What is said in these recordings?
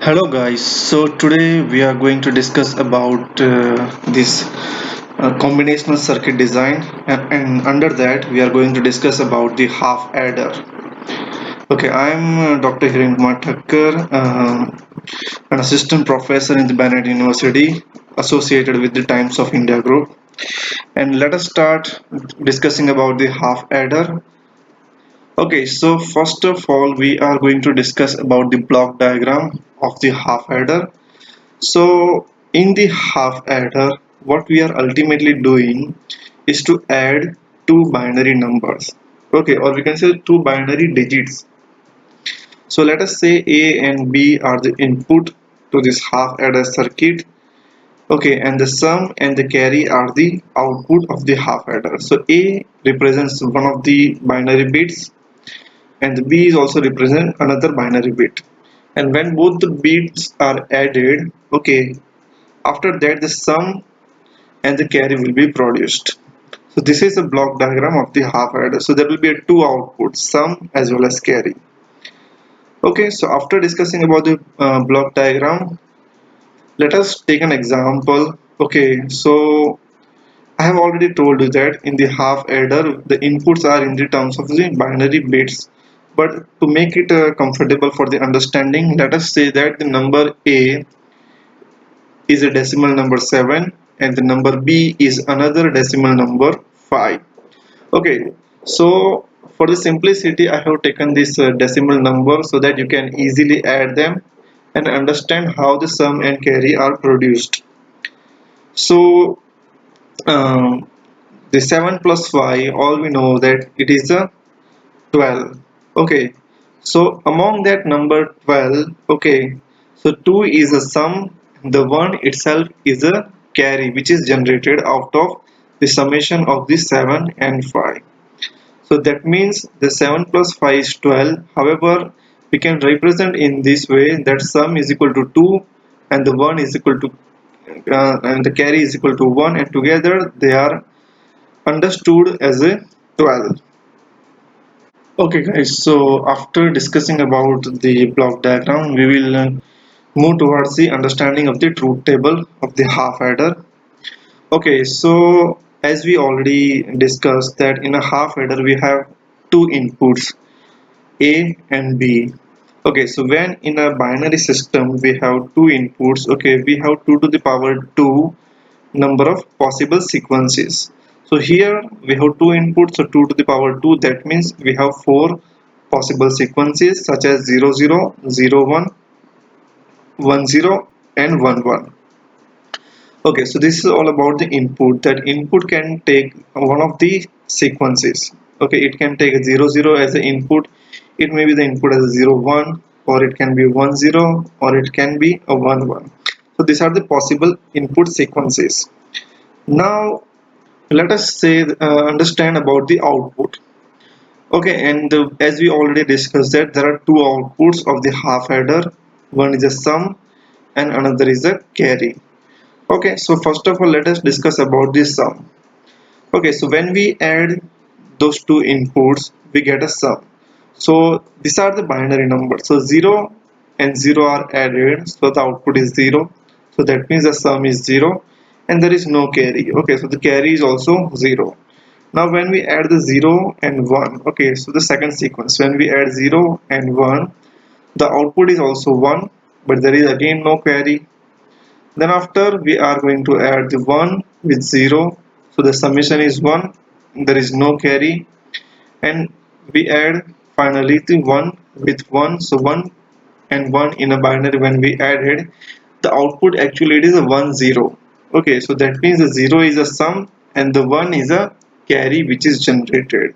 Hello guys, so today we are going to discuss about this combinational circuit design and under that we are going to discuss about the half adder. Okay, I am Dr. Hiren Kumar Thakkar, an assistant professor in the Bennett University associated with the Times of India group, and let us start discussing about the half adder. Okay, so first of all we are going to discuss about the block diagram of the half adder. So in the half adder, what we are ultimately doing is to add two binary numbers. Okay, or we can say two binary digits. So let us say A and B are the input to this half adder circuit. Okay, and the sum and the carry are the output of the half adder. So A represents one of the binary bits and the B is also represent another binary bit. And when both the bits are added, okay, after that the sum and the carry will be produced. So this is a block diagram of the half adder. So there will be a two outputs, sum as well as carry. Okay, so after discussing about the block diagram, let us take an example. Okay, so I have already told you that in the half adder, the inputs are in the terms of the binary bits. But to make it comfortable for the understanding, let us say that the number A is a decimal number 7 and the number B is another decimal number 5. Okay, so for the simplicity, I have taken this decimal number so that you can easily add them and understand how the sum and carry are produced. So, um, the 7 plus 5, all we know that it is a 12. Okay, so among that number 12, okay, so 2 is a sum, the 1 itself is a carry which is generated out of the summation of the 7 and 5. So that means the 7 plus 5 is 12. However, we can represent in this way that sum is equal to 2 and the 1 is equal to and the carry is equal to 1, and together they are understood as a 12. Okay guys, so after discussing about the block diagram, we will move towards the understanding of the truth table of the half adder. Okay, so as we already discussed that in a half adder we have two inputs, A and B. Okay, so when in a binary system we have two inputs, okay, we have 2 to the power 2 number of possible sequences. So here we have two inputs, so 2 to the power 2, that means we have four possible sequences such as 0 0, 0 1, 1 0 and 1 1. Okay, so this is all about the input. That input can take one of the sequences. Okay, it can take a 0 0 as the input, it may be the input as a 0 1, or it can be 1 0, or it can be a 1 1. So these are the possible input sequences. Now let us say understand about the output. Okay, and as we already discussed that there are two outputs of the half adder. One is a sum and another is a carry. Okay, so first of all let us discuss about the sum. Okay, so when we add those two inputs we get a sum. So these are the binary numbers, so 0 and 0 are added, so the output is 0, so that means the sum is 0 and there is no carry. Okay, so the carry is also 0. Now when we add the 0 and 1, okay, so the second sequence, when we add 0 and 1, the output is also 1, but there is again no carry. Then after we are going to add the 1 with 0, so the summation is 1, there is no carry, and we add finally the 1 with 1, so 1 and 1 in a binary when we added, the output actually it is a 1 0. Okay, so that means the 0 is a sum and the 1 is a carry which is generated.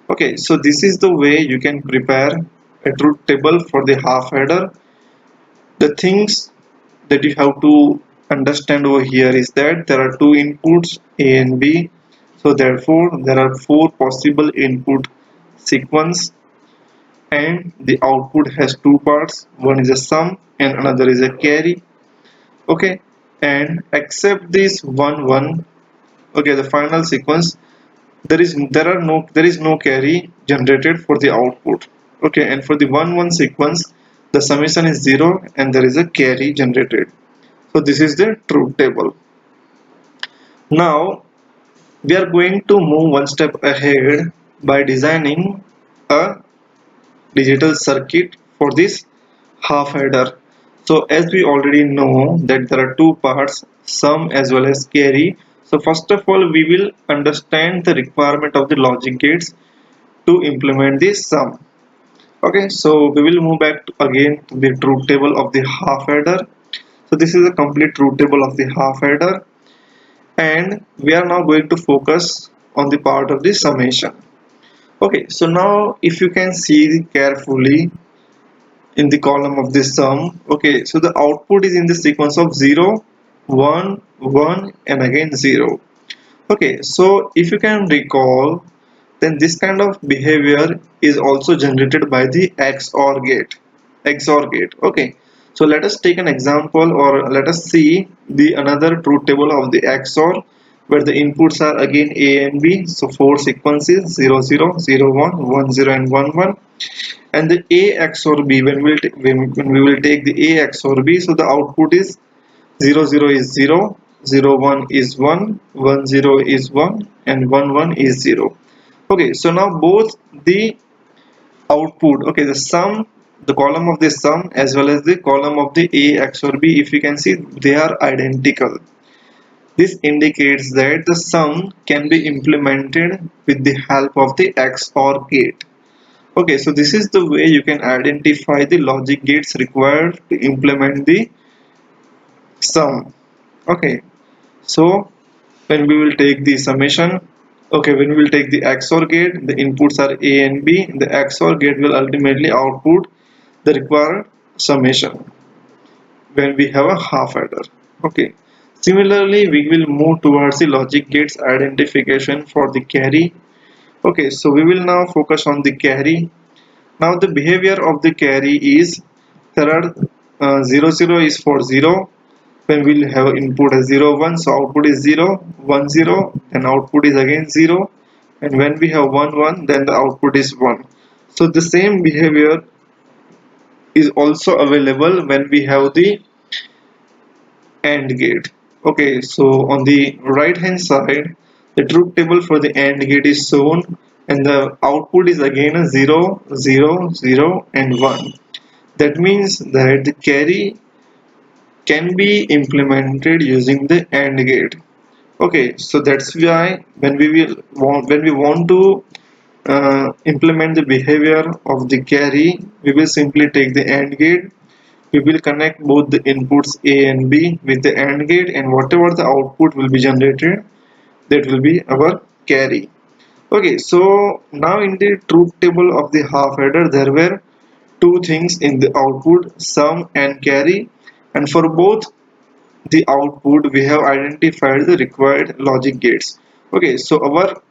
Okay, so this is the way you can prepare a truth table for the half adder. The things that you have to understand over here is that there are two inputs A and B, so therefore there are four possible input sequence and the output has two parts, one is a sum and another is a carry. Okay, and except this 1 1, okay, the final sequence, there is no carry generated for the output. Okay, and for the 1 1 sequence the summation is 0 and there is a carry generated. So this is the truth table. Now we are going to move one step ahead by designing a digital circuit for this half adder. So as we already know that there are two parts, sum as well as carry. So first of all we will understand the requirement of the logic gates to implement this sum. Okay, so we will move back to, again to the truth table of the half adder. So this is a complete truth table of the half adder, and we are now going to focus on the part of the summation. Okay, so now if you can see carefully in the column of this sum, okay, so the output is in the sequence of 0, 1, 1 and again 0. Okay, so if you can recall, then this kind of behavior is also generated by the XOR gate. Okay, so let us take an example, or let us see the another truth table of the XOR, where the inputs are again A and B, so four sequences 0 0 0 1 1 0 and 1 1, and the A XOR B, when we will take the A XOR B, so the output is 0 0 is 0, 0 1 is 1, 1 0 is 1 and 1 1 is 0. Okay, so now both the output, okay, the sum, the column of the sum as well as the column of the A XOR B, if you can see, they are identical. This indicates that the sum can be implemented with the help of the XOR gate. Okay, so this is the way you can identify the logic gates required to implement the sum. Okay, so when we will take the summation, okay, when we will take the XOR gate, the inputs are A and B, the XOR gate will ultimately output the required summation when we have a half adder. Okay, similarly we will move towards the logic gates identification for the carry. Okay, so we will now focus on the carry. Now the behavior of the carry is, there are 0 0 is for 0, when we'll have input as 0 1, so output is 0 1 0, and output is again 0, and when we have 1 1, then the output is 1. So the same behavior is also available when we have the AND gate. Okay, so on the right hand side, the truth table for the AND gate is shown, and the output is again a 0 0 0 and 1. That means that the carry can be implemented using the AND gate. Okay, so that's why when we want to implement the behavior of the carry, we will simply take the AND gate. We will connect both the inputs A and B with the AND gate, and whatever the output will be generated, that will be our carry. Okay, so now in the truth table of the half adder, there were two things in the output, sum and carry, and for both the output we have identified the required logic gates. Okay, so our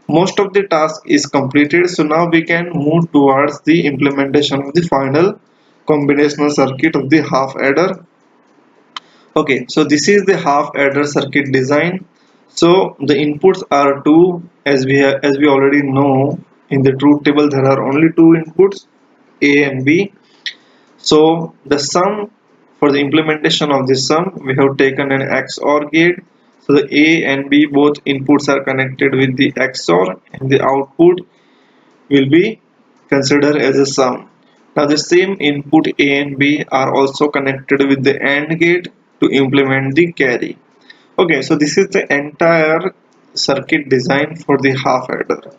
most of the task is completed, so now we can move towards the implementation of the final combinational circuit of the half adder. Okay, so this is the half adder circuit design. So the inputs are two, as we already know, in the truth table there are only two inputs, A and B. So the sum, for the implementation of this sum, we have taken an XOR gate. So the A and B both inputs are connected with the XOR, and the output will be considered as a sum. Now the same input A and B are also connected with the AND gate to implement the carry. Okay, so this is the entire circuit design for the half adder.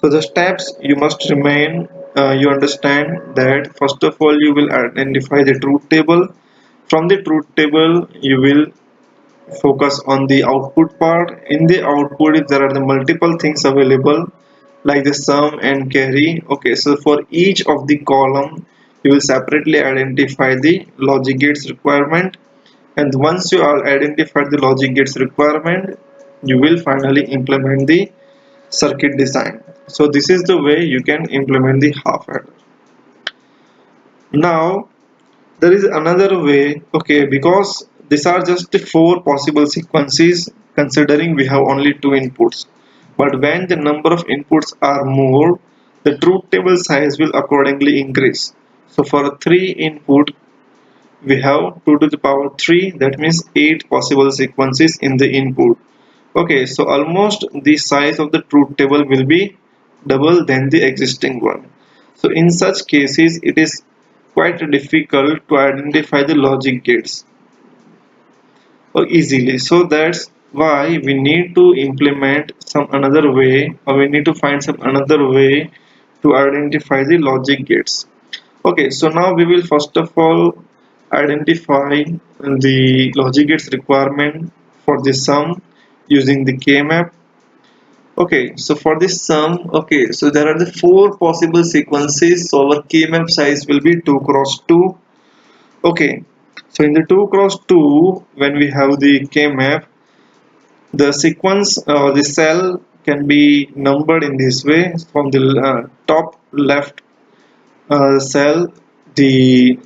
So the steps you must remain, you understand that first of all you will identify the truth table. From the truth table you will focus on the output part. In the output, if there are the multiple things available like the sum and carry, okay, so for each of the column you will separately identify the logic gates requirement, and once you are identified the logic gates requirement, you will finally implement the circuit design. So this is the way you can implement the half adder. Now there is another way, okay, because these are just the four possible sequences considering we have only two inputs, but when the number of inputs are more, the truth table size will accordingly increase. So for a 3 input, we have 2 to the power 3, that means 8 possible sequences in the input. Okay, so almost the size of the truth table will be double than the existing one. So in such cases, it is quite difficult to identify the logic gates easily. So that's why we need to implement some another way, or we need to find some another way to identify the logic gates. Okay, so now we will first of all identify the logic gates requirement for the sum using the K-map. Okay, so for this sum, okay, so there are the four possible sequences. So our K-map size will be 2 cross 2. Okay, so in the 2 cross 2, when we have the K-map, the sequence the cell can be numbered in this way from the top left cell. The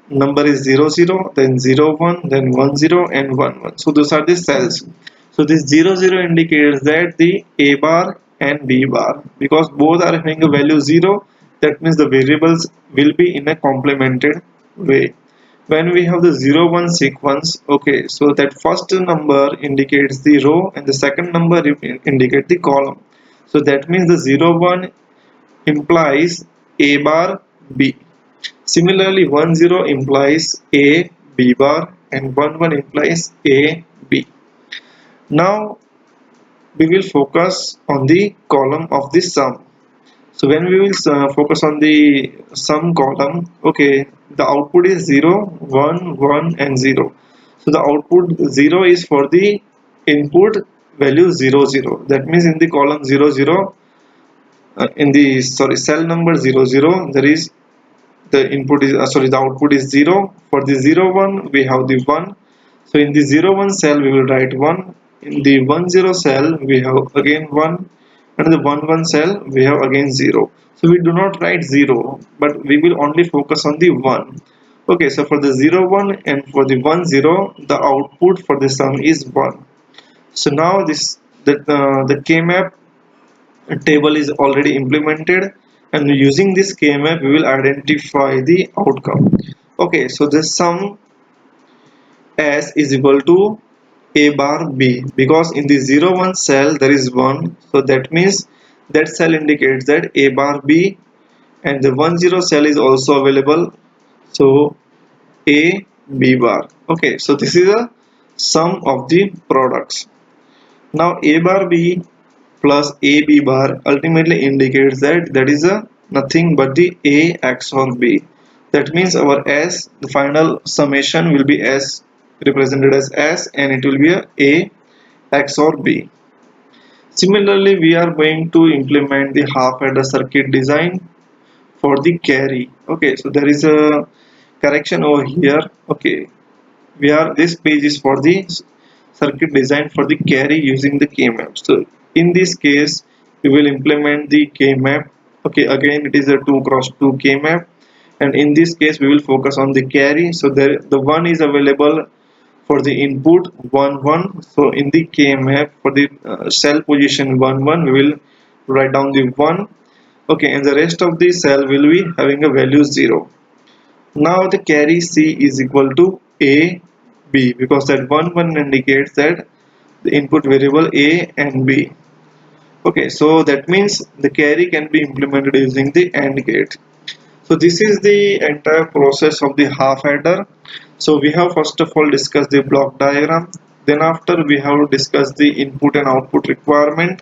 number is 00, then 01, then 10 and 11. So those are the cells. So this 00 indicates that the A bar and B bar, because both are having a value 0, that means the variables will be in a complemented way. When we have the 01 sequence, okay, so that first number indicates the row and the second number indicate the column. So that means the 01 implies A bar B. Similarly, 10 implies A B bar and 11 implies A B. Now we will focus on the column of the sum. So when we will focus on the sum column, okay, the output is 0, 1, 1 and 0. So the output 0 is for the input value 0, 0. That means in the column 0, 0, in the sorry cell number 0, 0, there is the input is sorry the output is 0. For the 0, 1 we have the 1. So in the 0, 1 cell we will write 1. In the 1, 0 cell we have again 1, and in the 1, 1 cell we have again 0. So we do not write 0, but we will only focus on the 1. Okay, so for the 0, 1 and for the 1, 0, the output for the sum is 1. So now this the K-map table is already implemented, and using this K-map we will identify the outcome. Okay, so the sum S is equal to A bar B, because in the 01 cell there is 1, so that means that cell indicates that A bar B, and the 10 cell is also available, so A B bar. Okay, so this is a sum of the products. Now A bar B plus AB bar ultimately indicates that that is a nothing but the A XOR B. That means our S, the final summation will be S, represented as S, and it will be a XOR B. Similarly, we are going to implement the half adder circuit design for the carry. Okay, so there is a correction over here. Okay, we are this page is for the circuit design for the carry using the K-map. So in this case we will implement the K-map. Okay, again it is a 2 cross 2 K-map, and in this case we will focus on the carry. So there the one is available for the input 1, 1. So in the K-map for the cell position 1, 1 we will write down the 1. Okay, and the rest of the cell will be having a value 0. Now the carry C is equal to A B, because that 1, 1 indicates that the input variable A and B. Okay, so that means the carry can be implemented using the AND gate. So this is the entire process of the half adder. So we have first of all discussed the block diagram. Then after we have discussed the input and output requirement,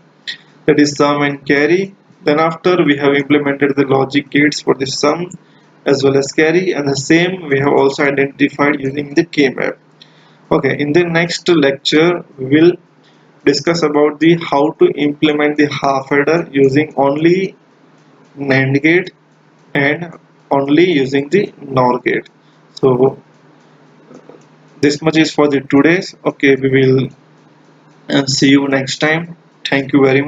that is sum and carry. Then after we have implemented the logic gates for the sum as well as carry, and the same we have also identified using the K-map. Okay, in the next lecture we will discuss about the how to implement the half adder using only NAND gate and only using the NOR gate. So this much is for the today's. Okay, we will see you next time. Thank you very much.